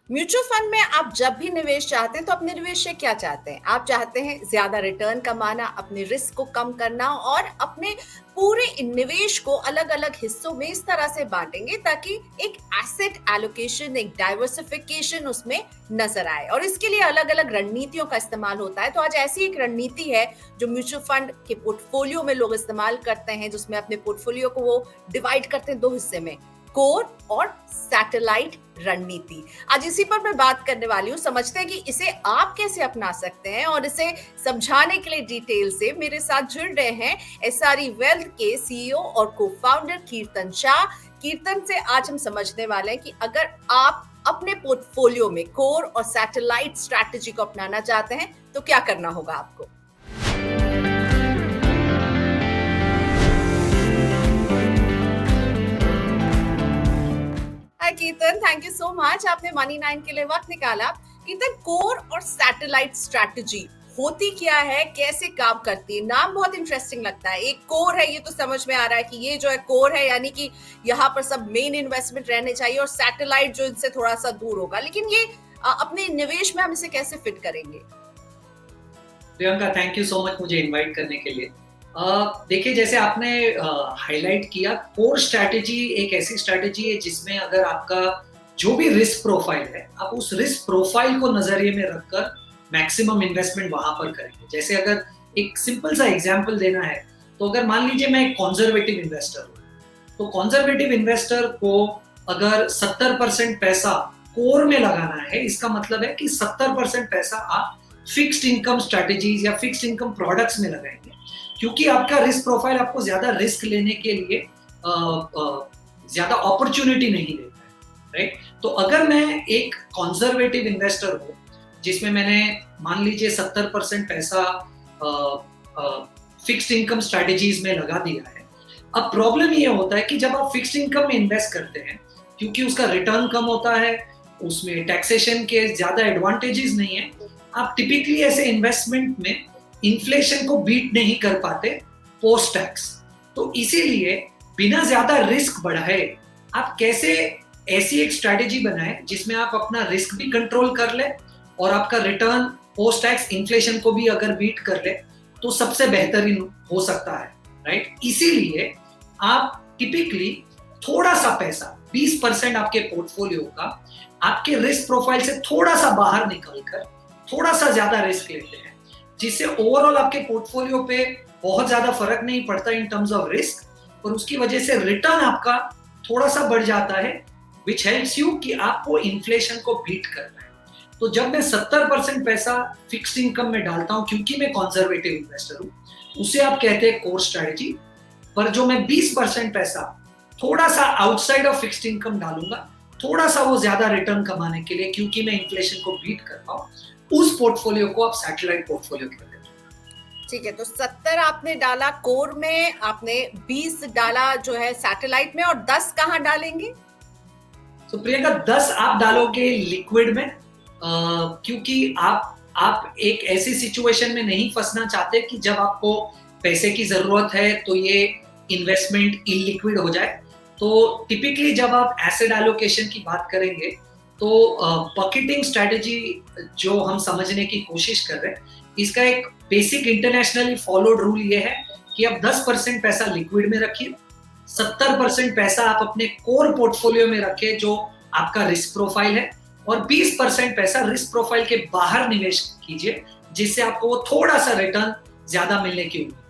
Mutual fund में आप जब भी निवेश चाहते हैं तो अपने निवेश से क्या चाहते हैं? आप चाहते हैं ज्यादा रिटर्न कमाना, अपने रिस्क को कम करना और अपने पूरे निवेश को अलग अलग हिस्सों में इस तरह से बांटेंगे ताकि एक एसेट एलोकेशन, एक डाइवर्सिफिकेशन उसमें नजर आए और इसके लिए अलग अलग रणनीतियों का इस्तेमाल होता है। तो आज ऐसी एक रणनीति है जो म्यूचुअल फंड के पोर्टफोलियो में लोग इस्तेमाल करते हैं, जिसमें अपने पोर्टफोलियो को वो डिवाइड करते हैं दो हिस्से में, कोर और सैटेलाइट रणनीति। आज इसी पर मैं बात करने वाली हूँ। समझते हैं कि इसे आप कैसे अपना सकते हैं और इसे समझाने के लिए डिटेल से मेरे साथ जुड़ रहे हैं एसआरई वेल्थ के सीईओ और को फाउंडर कीर्तन शाह। कीर्तन से आज हम समझने वाले हैं कि अगर आप अपने पोर्टफोलियो में कोर और सैटेलाइट स्ट्रैटेजी को अपनाना चाहते हैं तो क्या करना होगा आपको। हाय कीर्तन, थैंक यू सो मच, आपने मनी नाइन के लिए वक्त निकाला। कीर्तन, कोर और सैटेलाइट स्ट्रैटेजी होती क्या है, कैसे काम करती है? नाम बहुत इंटरेस्टिंग लगता है। एक कोर है, ये तो समझ में आ रहा है कि ये जो है कोर है, यानी कि यहाँ पर सब मेन इन्वेस्टमेंट रहने चाहिए, और सैटेलाइट जो इनसे थोड़ा सा दूर होगा। लेकिन ये अपने निवेश में हम इसे कैसे फिट करेंगे? Priyanka, thank you so much मुझे इनवाइट करने के लिए। देखिए, जैसे आपने हाईलाइट किया, कोर स्ट्रैटेजी एक ऐसी स्ट्रैटेजी है जिसमें अगर आपका जो भी रिस्क प्रोफाइल है, आप उस रिस्क प्रोफाइल को नजरिए में रखकर मैक्सिमम इन्वेस्टमेंट वहां पर करेंगे। जैसे अगर एक सिंपल सा एग्जांपल देना है, तो अगर मान लीजिए मैं एक कॉन्जर्वेटिव इन्वेस्टर हूँ, तो कॉन्जर्वेटिव इन्वेस्टर को अगर 70% पैसा कोर में लगाना है, इसका मतलब है कि 70% पैसा आप फिक्स्ड इनकम स्ट्रेटेजीज या फिक्स्ड इनकम प्रोडक्ट्स में लगाएंगे, क्योंकि आपका रिस्क प्रोफाइल आपको ज्यादा रिस्क लेने के लिए ज्यादा अपॉर्चुनिटी नहीं देता है, राइट? तो अगर मैं एक कॉन्जर्वेटिव इन्वेस्टर हूँ जिसमें मैंने मान लीजिए 70% पैसा फिक्स्ड इनकम स्ट्रेटेजीज में लगा दिया है, अब प्रॉब्लम ये होता है कि जब आप फिक्स्ड इनकम में इन्वेस्ट करते हैं, क्योंकि उसका रिटर्न कम होता है, उसमें टैक्सेशन के ज्यादा एडवांटेजेस नहीं है, आप टिपिकली ऐसे इन्वेस्टमेंट में इन्फ्लेशन को बीट नहीं कर पाते पोस्ट टैक्स। तो इसीलिए बिना ज्यादा रिस्क बढ़ाए आप कैसे ऐसी एक स्ट्रेटेजी बनाए जिसमें आप अपना रिस्क भी कंट्रोल कर ले और आपका रिटर्न पोस्ट टैक्स इन्फ्लेशन को भी अगर बीट कर ले तो सबसे बेहतरीन हो सकता है, राइट? इसीलिए आप टिपिकली थोड़ा सा पैसा, 20% आपके पोर्टफोलियो का आपके रिस्क प्रोफाइल से थोड़ा सा बाहर निकलकर थोड़ा सा ज्यादा रिस्क लेते हैं, जिससे ओवरऑल आपके पोर्टफोलियो पे बहुत ज्यादा फर्क नहीं पड़ता इन टर्म्स ऑफ रिस्क, और उसकी वजह से रिटर्न आपका थोड़ा सा बढ़ जाता है, विच हेल्प्स यू कि आपको इन्फ्लेशन को बीट करना है। तो जब मैं 70% पैसा फिक्स्ड इनकम में डालता हूं, क्योंकि मैं कंजर्वेटिव इन्वेस्टर हूं, उसे आप कहते हैं कोर स्ट्रेटजी। पर जो मैं 20% पैसा थोड़ा सा आउटसाइड ऑफ फिक्स्ड इनकम डालूंगा, थोड़ा सा वो ज्यादा रिटर्न कमाने के लिए, क्योंकि मैं इन्फ्लेशन को बीट कर पाऊं, उस पोर्टफोलियो को आप सैटेलाइट पोर्टफोलियो कहते हैं। ठीक है, तो 70 आपने डाला कोर में, आपने 20 डाला जो है सैटेलाइट में, और 10 कहाँ डालेंगे? तो प्रियंका, 10 आप डालोगे लिक्विड में, क्योंकि आप एक ऐसी सिचुएशन में नहीं फंसना चाहते कि जब आपको पैसे की जरूरत है तो ये इन्वेस्टमेंट इलिक्विड हो जाए। तो टिपिकली जब आप एसेट एलोकेशन की बात करेंगे तो बकेटिंग स्ट्रेटेजी जो हम समझने की कोशिश कर रहे हैं, इसका एक बेसिक इंटरनेशनली फॉलोड रूल ये है कि आप 10% पैसा लिक्विड में रखिए, 70% पैसा आप अपने कोर पोर्टफोलियो में रखें जो आपका रिस्क प्रोफाइल है, और 20% पैसा रिस्क प्रोफाइल के बाहर निवेश कीजिए, जिससे आपको वो थोड़ा सा रिटर्न ज्यादा मिलने की उम्मीद।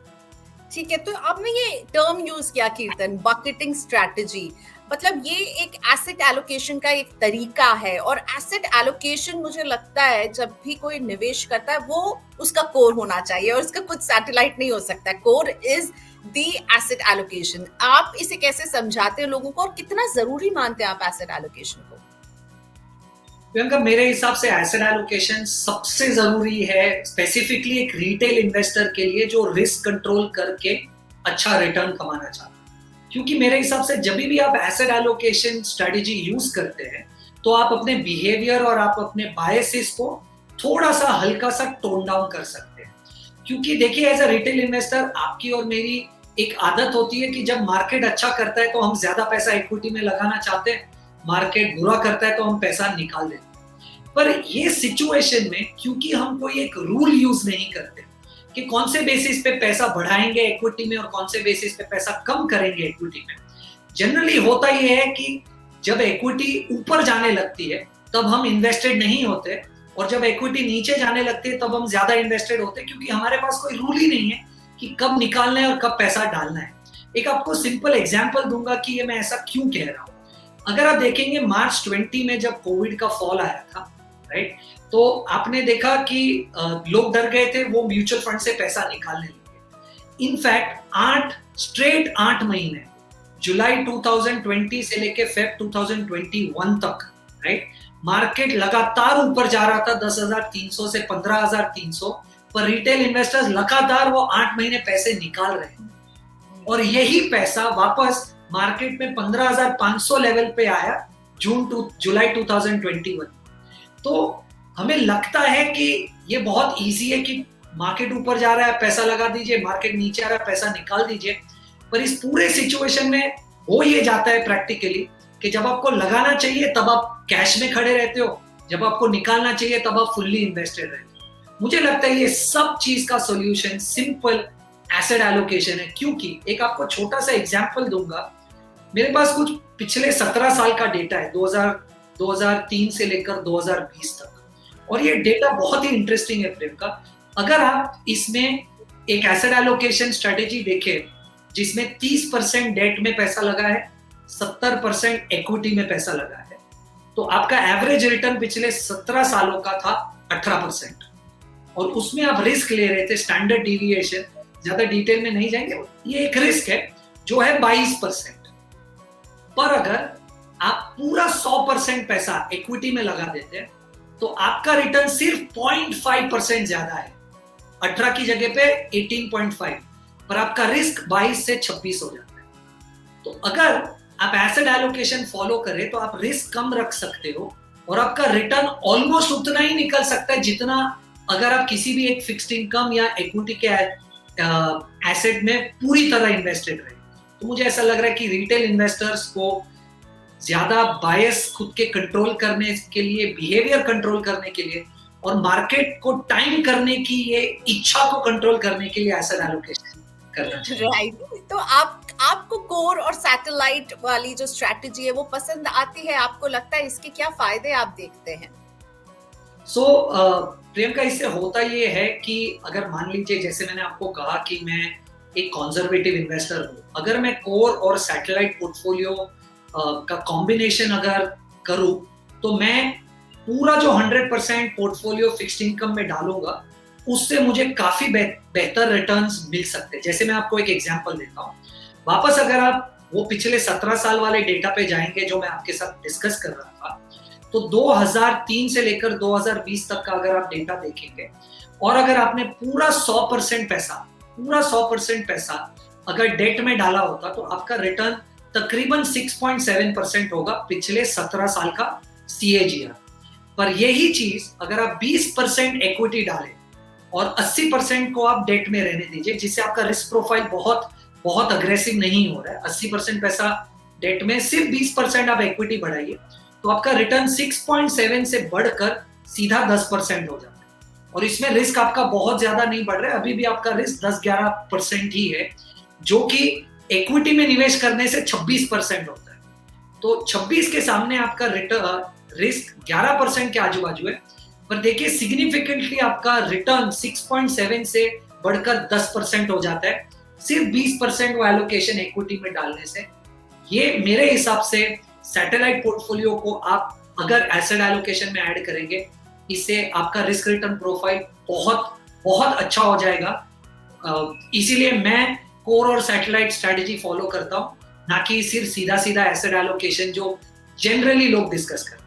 ठीक है, तो आपने ये टर्म यूज किया कीर्तन, बकेटिंग स्ट्रैटेजी, मतलब ये एक एसेट एलोकेशन का एक तरीका है, और एसेट एलोकेशन मुझे लगता है जब भी कोई निवेश करता है वो उसका कोर होना चाहिए और उसका कुछ सैटेलाइट नहीं हो सकता। Core is the asset allocation. आप इसे कैसे समझाते हैं लोगों को और कितना जरूरी मानते हैं आप एसेट एलोकेशन को? प्रियंका, मेरे हिसाब से एसेट एलोकेशन सबसे जरूरी है, स्पेसिफिकली एक रिटेल इन्वेस्टर के लिए जो रिस्क कंट्रोल करके अच्छा रिटर्न कमाना चाहता है। क्योंकि मेरे हिसाब से जब भी आप एसेट एलोकेशन स्ट्रेटेजी यूज करते हैं तो आप अपने बिहेवियर और आप अपने बायसेस को थोड़ा सा हल्का सा टोन डाउन कर सकते हैं। क्योंकि देखिए, एज अ रिटेल इन्वेस्टर आपकी और मेरी एक आदत होती है कि जब मार्केट अच्छा करता है तो हम ज्यादा पैसा इक्विटी में लगाना चाहते हैं, मार्केट बुरा करता है तो हम पैसा निकाल देते हैं। पर ये सिचुएशन में क्योंकि हम कोई एक रूल यूज नहीं करते कि कौन से बेसिस पे पैसा बढ़ाएंगे इक्विटी में और कौन से बेसिस पे पैसा कम करेंगे इक्विटी में, जनरली होता ये है कि जब इक्विटी ऊपर जाने लगती है तब हम इन्वेस्टेड नहीं होते, और जब इक्विटी नीचे जाने लगती है तब हम ज्यादा इन्वेस्टेड होते हैं, क्योंकि हमारे पास कोई रूल ही नहीं है कि कब निकालना है और कब पैसा डालना है। एक आपको सिंपल एग्जांपल दूंगा कि ये मैं ऐसा क्यों कह रहा हूँ। अगर आप देखेंगे मार्च 20 में जब कोविड का फॉल आया था, राइट, तो आपने देखा कि लोग डर गए थे, वो म्यूचुअल फंड से पैसा निकालने लगे। इनफैक्ट 8 महीने जुलाई 2020 से लेके फेब 2021 तक, राइट, मार्केट लगातार ऊपर जा रहा था 10,300 से 15,300, पर रिटेल इन्वेस्टर्स लगातार वो 8 महीने पैसे निकाल रहे हैं, और यही पैसा वापस मार्केट में 15,500 लेवल पे आया जुलाई 2021। तो हमें लगता है कि ये बहुत इजी है कि मार्केट ऊपर जा रहा है पैसा लगा दीजिए, मार्केट नीचे आ रहा है पैसा निकाल दीजिए, पर इस पूरे सिचुएशन में हो ये जाता है प्रैक्टिकली कि जब आपको लगाना चाहिए तब आप कैश में खड़े रहते हो, जब आपको निकालना चाहिए तब आप फुल्ली इन्वेस्टेड रहते हो। मुझे लगता है ये सब चीज का सॉल्यूशन सिंपल एसेट एलोकेशन है। क्योंकि एक आपको छोटा सा एग्जांपल दूंगा, मेरे पास कुछ पिछले 17 साल का डेटा है, 2003 से लेकर 2020 तक, और ये डेटा बहुत ही इंटरेस्टिंग है प्रियंका। अगर आप इसमें एक एसेट एलोकेशन स्ट्रेटेजी देखें जिसमें 30% डेट में पैसा लगा है, 70% इक्विटी में पैसा लगा है, तो आपका एवरेज रिटर्न पिछले 17 सालों का था 18%, और उसमें आप रिस्क ले रहे थे, स्टैंडर्ड डिविएशन, ज्यादा डिटेल में नहीं जाएंगे, ये एक रिस्क है जो है 22%। पर अगर आप पूरा 100% पैसा इक्विटी में लगा देते हैं तो आपका रिटर्न सिर्फ 0.5% ज्यादा है, 18 की जगह पे 18.5, पर आपका रिस्क 22 से 26 हो जाता है। तो अगर आप एसेट एलोकेशन फॉलो करें तो आप रिस्क कम रख सकते हो और आपका रिटर्न ऑलमोस्ट उतना ही निकल सकता है जितना अगर आप किसी भी एक फिक्स्ड इनकम या इक्विटी के एसेट में पूरी तरह इन्वेस्टेड रहे। तो मुझे ऐसा लग रहा है कि रिटेल इन्वेस्टर्स को ज्यादा बायस खुद के कंट्रोल करने के लिए, बिहेवियर कंट्रोल करने के लिए, और मार्केट को टाइम करने की ये इच्छा को कंट्रोल करने के लिए एसेट एलोकेशन करना चाहिए। राइट। तो आपको कोर और सैटेलाइट वाली जो स्ट्रैटेजी है वो पसंद आती है? आपको लगता है इसके क्या फायदे आप देखते हैं? प्रियंका, इससे होता ये है कि अगर मान लीजिए जैसे मैंने आपको कहा कि मैं एक कंजर्वेटिव इन्वेस्टर हूँ, अगर मैं कोर और सैटेलाइट पोर्टफोलियो का कॉम्बिनेशन अगर करूँ तो मैं पूरा जो 100% पोर्टफोलियो फिक्स्ड इनकम में डालूंगा उससे मुझे काफी बेहतर रिटर्न्स मिल सकते हैं। जैसे मैं आपको एक एग्जांपल देता हूँ, वापस अगर आप वो पिछले 17 साल वाले डेटा पे जाएंगे जो मैं आपके साथ डिस्कस कर रहा था, तो 2003 से लेकर 2020 तक का अगर आप डेटा देखेंगे और अगर आपने पूरा 100% पैसा अगर डेट में डाला होता तो आपका रिटर्न तकरीबन 6.7% होगा पिछले 17 साल का CAGR। पर यही चीज अगर आप 20% इक्विटी डालें और 80% को आप डेट में रहने दीजिए, जिससे आपका रिस्क प्रोफाइल बहुत अग्रेसिव नहीं हो रहा है, 80% पैसा डेट में, सिर्फ 20% आप इक्विटी बढ़ाइए, तो आपका रिटर्न 6.7 से बढ़कर सीधा 10% हो जाता है। और इसमें रिस्क आपका बहुत ज्यादा नहीं बढ़ रहा है, अभी भी आपका रिस्क 10-11% ही है, जो कि इक्विटी में निवेश करने से 26% होता है। तो 26 के सामने आपका रिस्क 11% के आजू बाजू है, पर देखिए सिग्निफिकेंटली आपका रिटर्न 6.7 से बढ़कर 10% हो जाता है, सिर्फ 20% वो एलोकेशन इक्विटी में डालने से। ये मेरे हिसाब से सैटेलाइट पोर्टफोलियो को आप अगर एसेट एलोकेशन में ऐड करेंगे, इससे आपका रिस्क रिटर्न प्रोफाइल बहुत अच्छा हो जाएगा। इसीलिए मैं कोर और सैटेलाइट स्ट्रेटेजी फॉलो करता हूँ, ना कि सिर्फ सीधा एसेट एलोकेशन जो जनरली लोग डिस्कस करते हैं।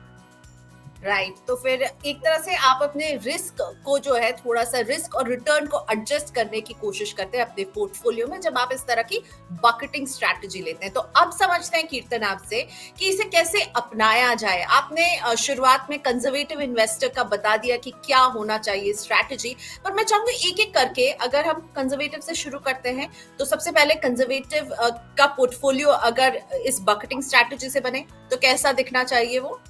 राइट। तो फिर एक तरह से आप अपने रिस्क को जो है थोड़ा सा रिस्क और रिटर्न को एडजस्ट करने की कोशिश करते हैं अपने पोर्टफोलियो में जब आप इस तरह की बकेटिंग स्ट्रैटेजी लेते हैं। तो अब समझते हैं कीर्तन आपसे कि इसे कैसे अपनाया जाए। आपने शुरुआत में कंजर्वेटिव इन्वेस्टर का बता दिया कि क्या होना चाहिए स्ट्रैटेजी, पर मैं चाहूंगी एक एक करके अगर हम कंजर्वेटिव से शुरू करते हैं तो सबसे पहले कंजर्वेटिव का पोर्टफोलियो अगर इस बकेटिंग स्ट्रैटेजी से बने तो कैसा दिखना चाहिए वो?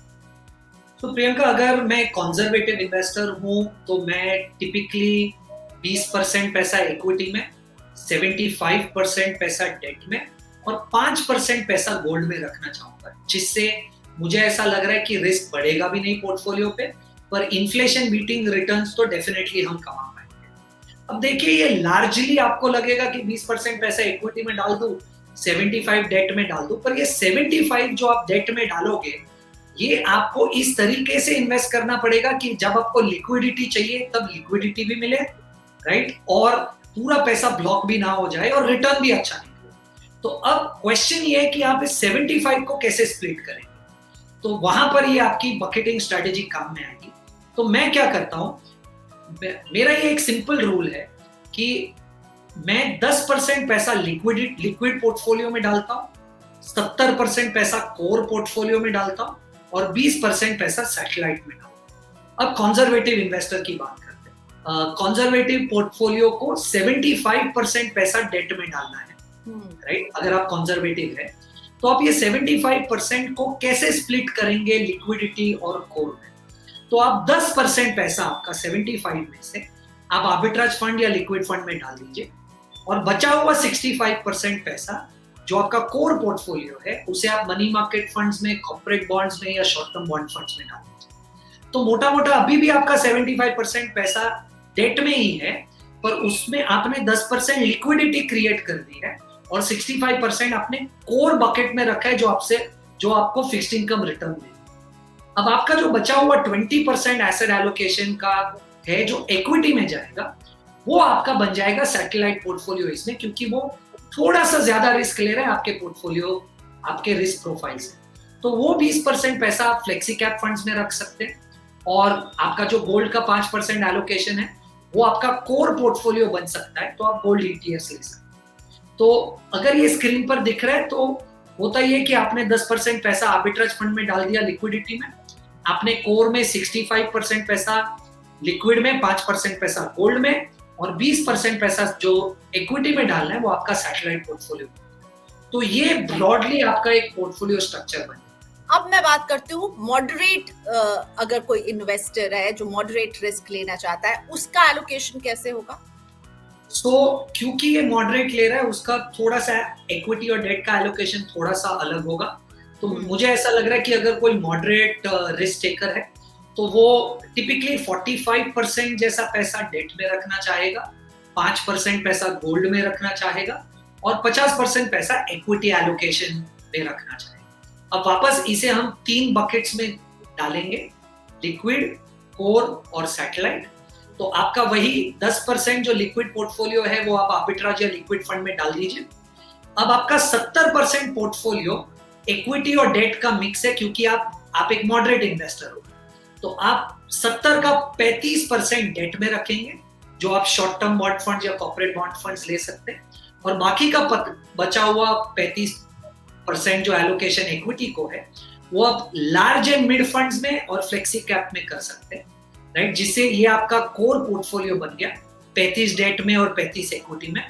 तो प्रियंका, अगर मैं कंजर्वेटिव इन्वेस्टर हूं तो मैं टिपिकली 20% पैसा इक्विटी में, 75% पैसा डेट में और 5% पैसा गोल्ड में रखना चाहूंगा, जिससे मुझे ऐसा लग रहा है कि रिस्क बढ़ेगा भी नहीं पोर्टफोलियो पे, पर इन्फ्लेशन बीटिंग रिटर्न्स तो डेफिनेटली हम कमा पाएंगे। अब देखिए, ये लार्जली आपको लगेगा कि 20% पैसा इक्विटी में डाल दूं, 75 डेट में डाल दूं, पर ये 75 जो आप डेट में डालोगे, ये आपको इस तरीके से इन्वेस्ट करना पड़ेगा कि जब आपको लिक्विडिटी चाहिए तब लिक्विडिटी भी मिले, राइट, और पूरा पैसा ब्लॉक भी ना हो जाए और रिटर्न भी अच्छा निकले। तो अब क्वेश्चन ये है कि आप इस 75 को कैसे स्प्लिट करेंगे, तो वहां पर ये आपकी बकेटिंग स्ट्रेटेजी काम में आएगी। तो मैं क्या करता हूं, मेरा ये एक सिंपल रूल है कि मैं 10% पैसा लिक्विड पोर्टफोलियो में डालता हूं, 70% पैसा कोर पोर्टफोलियो में डालता हूं और 20% पैसा सैटेलाइट में डालता हूं। अब कंजर्वेटिव इन्वेस्टर की बात करते हैं। कंजर्वेटिव पोर्टफोलियो को 75% पैसा डेट में डालना है, राइट। अगर आप कंजर्वेटिव है तो आप ये 75% को कैसे स्प्लिट करेंगे लिक्विडिटी और कोर में। तो आप 10% पैसा आपका 75 में से आप आर्बिट्राज फंड या लिक्विड फंड में डाल दीजिए और बचा हुआ 65% पैसा जो आपका कोर पोर्टफोलियो है उसे आप मनी मार्केट फंड्स में, कॉर्पोरेट बॉन्ड्स में या शॉर्ट टर्म बॉन्ड फंड्स में डाल दीजिए। तो मोटा मोटा अभी भी आपका 75% पैसा डेट में ही है, पर उसमें आपने 10% लिक्विडिटी क्रिएट कर दी है और 65% आपने कोर बकेट में रखा है जो आपको फिक्स्ड इनकम रिटर्न दे। अब आपका जो बचा हुआ 20% एसेट एलोकेशन का है जो इक्विटी में जाएगा, वो आपका बन जाएगा सैटेलाइट पोर्टफोलियो इसमें, क्योंकि वो थोड़ा सा ज्यादा रिस्क ले रहे हैं आपके पोर्टफोलियो, आपके रिस्क प्रोफाइल से। तो वो 20% पैसा आप फ्लेक्सी कैप फंड्स में रख सकते हैं और आपका जो गोल्ड का 5% एलोकेशन है वो आपका कोर पोर्टफोलियो बन सकता है, तो आप गोल्ड ईटीएफ ले सकते हैं। तो अगर ये स्क्रीन पर दिख रहा है तो होता ये कि आपने 10% पैसा आर्बिट्राज फंड में डाल दिया लिक्विडिटी में, आपने कोर में 65% पैसा लिक्विड में, 5% पैसा गोल्ड में और 20% पैसा जो इक्विटी में डालना है वो आपका सैटेलाइट पोर्टफोलियो। तो ये ब्रॉडली आपका एक पोर्टफोलियो स्ट्रक्चर बने। अब मैं बात करती हूँ मॉडरेट, अगर कोई इन्वेस्टर है जो मॉडरेट रिस्क लेना चाहता है, उसका एलोकेशन कैसे होगा? क्योंकि ये मॉडरेट ले रहा है, उसका थोड़ा सा इक्विटी और डेट का एलोकेशन थोड़ा सा अलग होगा। तो मुझे ऐसा लग रहा है कि अगर कोई मॉडरेट रिस्क टेकर है तो वो टिपिकली 45% जैसा पैसा डेट में रखना चाहेगा, 5% पैसा गोल्ड में रखना चाहेगा और 50% पैसा इक्विटी एलोकेशन में रखना चाहेगा। अब वापस इसे हम 3 बकेट्स में डालेंगे, लिक्विड, कोर और सैटेलाइट। तो आपका वही 10% जो लिक्विड पोर्टफोलियो है वो आप आर्बिट्राज या लिक्विड फंड में डाल दीजिए। अब आपका 70% पोर्टफोलियो इक्विटी और डेट का मिक्स है, क्योंकि आप एक मॉडरेट इन्वेस्टर हो, तो आप 70 का 35% डेट में रखेंगे जो आप शॉर्ट टर्म बॉन्ड फंड या कॉर्पोरेट बॉन्ड फंड्स ले सकते हैं, और बाकी का बचा हुआ 35% जो एलोकेशन इक्विटी को है वो आप लार्ज एंड मिड फंड्स में और फ्लेक्सी कैप में कर सकते हैं, राइट। जिससे ये आपका कोर पोर्टफोलियो बन गया 35 डेट में और 35 इक्विटी में।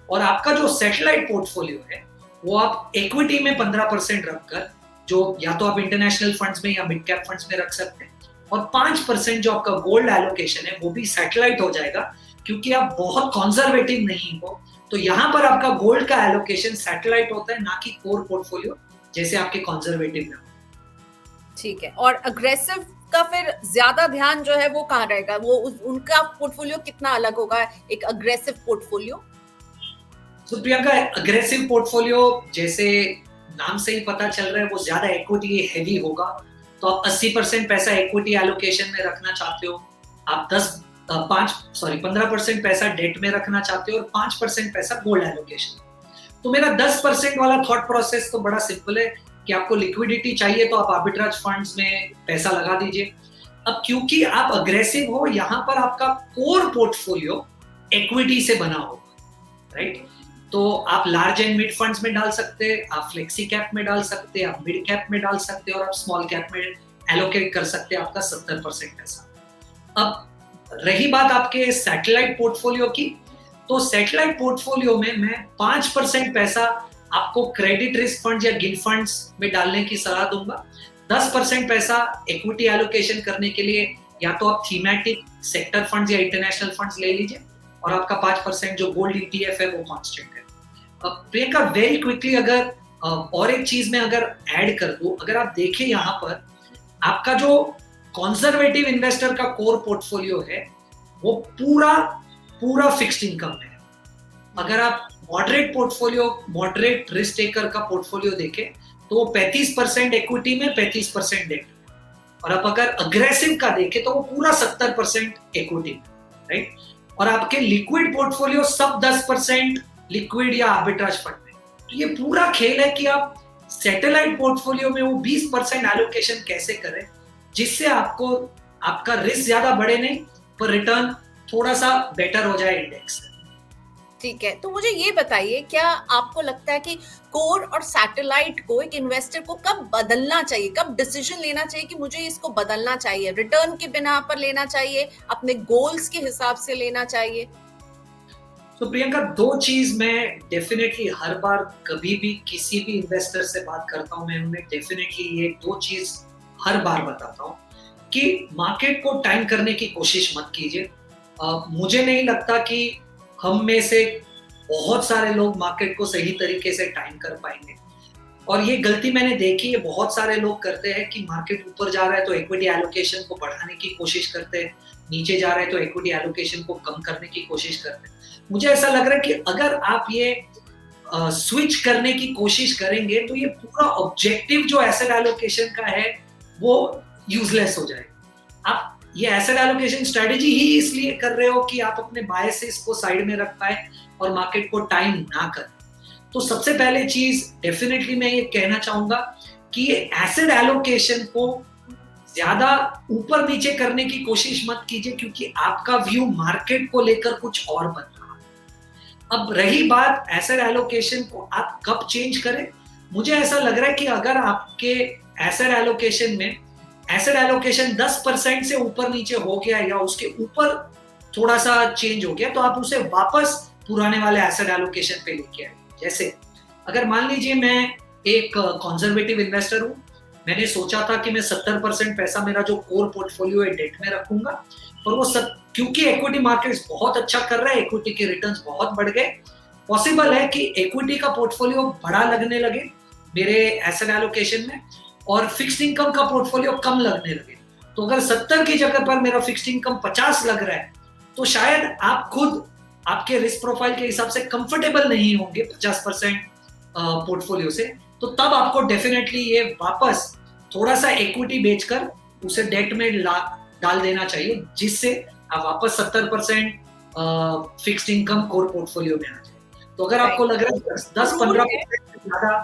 और आपका जो सैटेलाइट पोर्टफोलियो है वो आप इक्विटी में 15% रखकर, जो या तो आप इंटरनेशनल फंड्स में या मिड कैप फंड्स में रख सकते हैं, और 5% जो आपका गोल्ड एलोकेशन है वो भी सैटेलाइट हो जाएगा, क्योंकि आप बहुत कंजर्वेटिव नहीं हो। तो यहाँ पर आपका गोल्ड का एलोकेशन सैटेलाइट होता है, ना कि कोर पोर्टफोलियो जैसे आपके कंजर्वेटिव में। ठीक है। और अग्रेसिव का फिर ज्यादा ध्यान जो है वो कहाँ रहेगा? वो उनका पोर्टफोलियो कितना अलग होगा एक अग्रेसिव पोर्टफोलियो? तो प्रियंका, अग्रेसिव पोर्टफोलियो जैसे नाम से ही पता चल रहा है वो ज्यादा इक्विटी हेवी होगा। तो आप 80% पैसा इक्विटी एलोकेशन में रखना चाहते हो, आप 15% पैसा डेट में रखना चाहते हो और 5% पैसा गोल्ड एलोकेशन। तो मेरा 10% वाला थॉट प्रोसेस तो बड़ा सिंपल है कि आपको लिक्विडिटी चाहिए तो आप आर्बिट्राज फंड्स में पैसा लगा दीजिए। अब क्योंकि आप अग्रेसिव हो, यहाँ पर आपका कोर पोर्टफोलियो इक्विटी से बना होगा, राइट। तो आप लार्ज एंड मिड फंड्स में डाल सकते हैं, आप फ्लेक्सी कैप में डाल सकते हैं, आप मिड कैप में डाल सकते हैं और आप स्मॉल कैप में एलोकेट कर सकते हैं आपका 70% पैसा। अब रही बात आपके सैटेलाइट पोर्टफोलियो की, तो सैटेलाइट पोर्टफोलियो में मैं 5% पैसा आपको क्रेडिट रिस्क फंड या गिल्ड फंड्स में डालने की सलाह दूंगा, 10% पैसा इक्विटी एलोकेशन करने के लिए या तो आप थीमेटिक सेक्टर फंड्स या इंटरनेशनल फंड्स ले लीजिए, और आपका 5% जो गोल्ड ईटीएफ है वो कांस्टेंट है। प्रियंका, वेरी क्विकली अगर और एक चीज में अगर ऐड कर दूं, अगर आप देखें यहाँ पर आपका जो कंजर्वेटिव इन्वेस्टर का कोर पोर्टफोलियो है वो पूरा पूरा फिक्स्ड इनकम है। अगर आप मॉडरेट रिस्क टेकर का पोर्टफोलियो देखें तो वो 35% इक्विटी में, 35% डेट। और आप अगर अग्रेसिव का देखें तो वो पूरा 70% इक्विटी में, राइट। और आपके लिक्विड पोर्टफोलियो सब 10% लिक्विड या आर्बिट्राज फंड में। तो ये पूरा खेल है कि आप सैटेलाइट पोर्टफोलियो में वो 20% एलोकेशन कैसे करें जिससे आपको आपका रिस्क ज्यादा बढ़े नहीं पर रिटर्न थोड़ा सा बेटर हो जाए इंडेक्स से। ठीक है, तो मुझे ये बताइए, क्या आपको लगता है कि कोर और सैटेलाइट को एक इन्वेस्टर को कब बदलना चाहिए, कब डिसीजन लेना चाहिए कि मुझे इसको बदलना चाहिए? रिटर्न के बिना पर लेना चाहिए, अपने गोल्स के हिसाब से लेना चाहिए? तो प्रियंका, दो चीज मैं डेफिनेटली हर बार कभी भी किसी भी इन्वेस्टर से बात करता हूं, मैं उन्हें डेफिनेटली ये दो चीज हर बार बताता हूं कि मार्केट को टाइम करने की कोशिश मत कीजिए। मुझे नहीं लगता कि हम में से बहुत सारे लोग मार्केट को सही तरीके से टाइम कर पाएंगे, और ये गलती मैंने देखी है बहुत सारे लोग करते हैं कि मार्केट ऊपर जा रहा है तो इक्विटी एलोकेशन को बढ़ाने की कोशिश करते हैं, नीचे जा रहा है तो इक्विटी एलोकेशन को कम करने की कोशिश करते हैं। मुझे ऐसा लग रहा है कि अगर आप ये स्विच करने की कोशिश करेंगे तो ये पूरा ऑब्जेक्टिव जो एसेट एलोकेशन का है वो यूजलेस हो जाएगा। आप ये एसेट एलोकेशन स्ट्रेटेजी ही इसलिए कर रहे हो कि आप अपने बायसेस को साइड में रख पाए और मार्केट को टाइम ना करें। तो सबसे पहले चीज डेफिनेटली मैं ये कहना चाहूंगा कि ये एसेट एलोकेशन को ज्यादा ऊपर नीचे करने की कोशिश मत कीजिए, क्योंकि आपका व्यू मार्केट को लेकर कुछ और बन रहा है। अब रही बात एसेट एलोकेशन को आप कब चेंज करें, मुझे ऐसा लग रहा है कि अगर आपके एसेट एलोकेशन में एसेट एलोकेशन 10% से ऊपर नीचे हो गया या उसके ऊपर थोड़ा सा चेंज हो गया तो आप उसे वापस पुराने वाले एसेट एलोकेशन पे लेके आए। जैसे अगर मान लीजिए मैं एक कंजर्वेटिव इन्वेस्टर हूं, मैंने सोचा था कि मैं 70% पैसा मेरा जो कोर पोर्टफोलियो है डेट में रखूंगा, पर वो क्योंकि इक्विटी मार्केट्स बहुत अच्छा कर रहा है, इक्विटी के रिटर्न्स बहुत बढ़ गए, पॉसिबल है कि इक्विटी का पोर्टफोलियो बड़ा लगने लगे मेरे एसेट एलोकेशन में और फिक्स्ड इनकम का पोर्टफोलियो कम लगने लगे। तो अगर 70 की जगह पर मेरा फिक्स्ड इनकम 50 लग रहा है तो शायद आप खुद आपके रिस्क प्रोफाइल के हिसाब से कंफर्टेबल नहीं होंगे 50% पोर्टफोलियो से, तो तब आपको डेफिनेटली ये वापस थोड़ा सा इक्विटी बेचकर उसे डेट में डाल देना चाहिए, जिससे आप वापस 70% फिक्स्ड इनकम कोर पोर्टफोलियो में आ जाए। तो अगर आपको लग रहा है 10-15%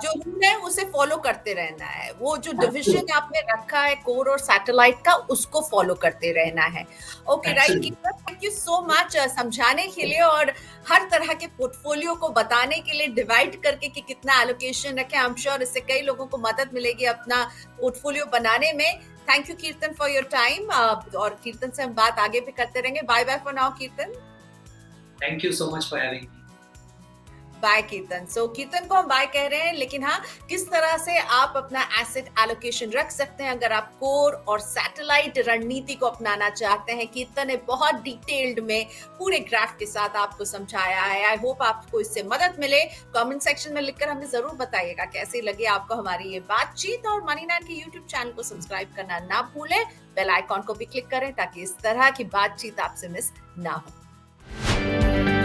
जो रूल है उसे फॉलो करते रहना है, वो जो डिविजन आपने रखा है कोर और सैटेलाइट का उसको फॉलो करते रहना है। Okay, right. Thank you so much समझाने के लिए और हर तरह के पोर्टफोलियो को बताने के लिए, डिवाइड करके कि कितना एलोकेशन रखें। आई एम श्योर इससे कई लोगों को मदद मिलेगी अपना पोर्टफोलियो बनाने में। Thank you Kirtan for your time, और कीर्तन से हम बात आगे भी करते रहेंगे। Bye bye for now Kirtan. Thank you so much for having me. Bye Kirtan. So कीर्तन को हम बाय कह रहे हैं, लेकिन हाँ, किस तरह से आप अपना एसेट एलोकेशन रख सकते हैं अगर आप कोर और सैटेलाइट रणनीति को अपनाना चाहते हैं। कीर्तन ने बहुत डिटेल्ड में पूरे ग्राफ के साथ आपको समझाया है। आई होप आपको इससे मदद मिले। कमेंट सेक्शन में लिखकर हमें जरूर बताइएगा कैसी लगी आपको हमारी ये बातचीत, और मनी9 के यूट्यूब चैनल को सब्सक्राइब करना ना भूलें। बेल आइकॉन को भी क्लिक करें ताकि इस तरह की बातचीत आपसे मिस ना हो।